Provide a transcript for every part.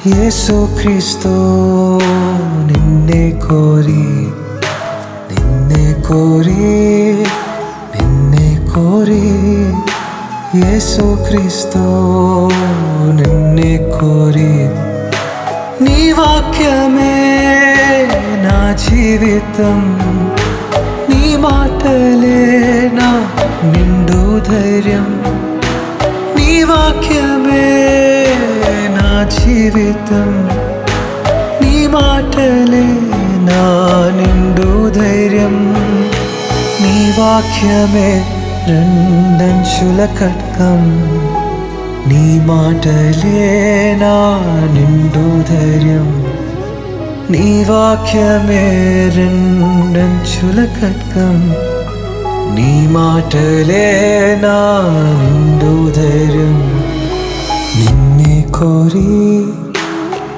ಯೇಸು ಕ್ರಿಸ್ತು ನಿನ್ನೆ ಕೋರಿ ನಿನ್ನೆ ಕೋರಿ ನಿನ್ನೆ ಕೋರಿ ಯೇಸು ಕ್ರಿಸ್ತು ನಿನ್ನೆ ಕೋರಿ నీ వాక్యమే నా జీవితం నీ మాటలే నా నిండు ధైర్యం నీ వాక్యమే నా జీవితం నీ మాటలే నా నిండు ధైర్యం నీ వాక్యమే రెండంచుల ఖడ్గం నీ మాటలే నా నిండు ధైర్యం నీ వాక్యమే రెండంచుల ఖడ్గం నీ మాటలే నా నిండు ధైర్యం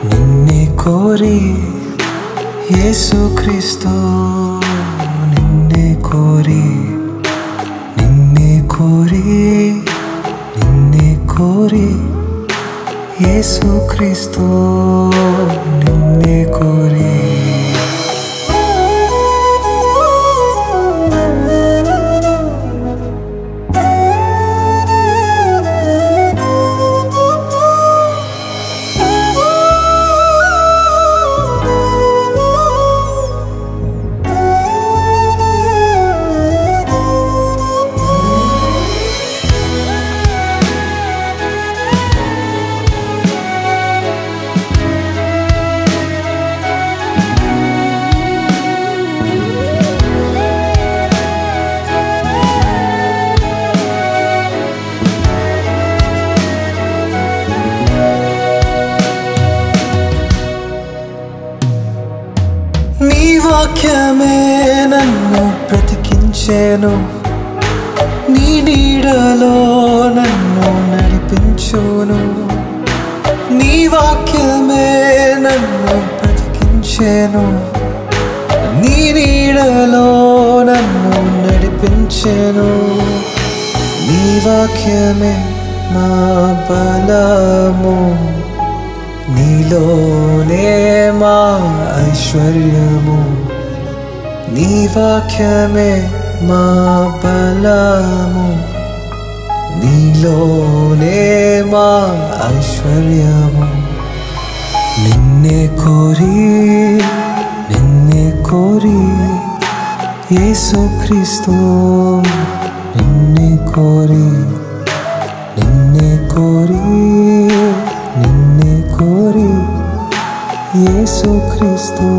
నిన్నే కోరి యేసు క్రీస్తు నిన్నే కోరి నిన్నే కోరి నిన్నే కోరి యేసు క్రీస్తు నిన్నే కోరి నీ వాక్యమే నన్ను బ్రతికించెను నీ నీడలో నన్ను నడిపించును నీ వాక్యమే నన్ను బ్రతికించెను నీ నీడలో నన్ను నడిపించెను నీ వాక్యమే నా బలము నీలోనే మా ఐశ్వర్యము నీ వాక్యమే మా బలము నీలోనే మా ఐశ్వర్యము నిన్నే కోరి యేసు క్రీస్తు నిన్నే కోరి నిన్నే కోరి నిన్నే కోరి యేసు క్రీస్తు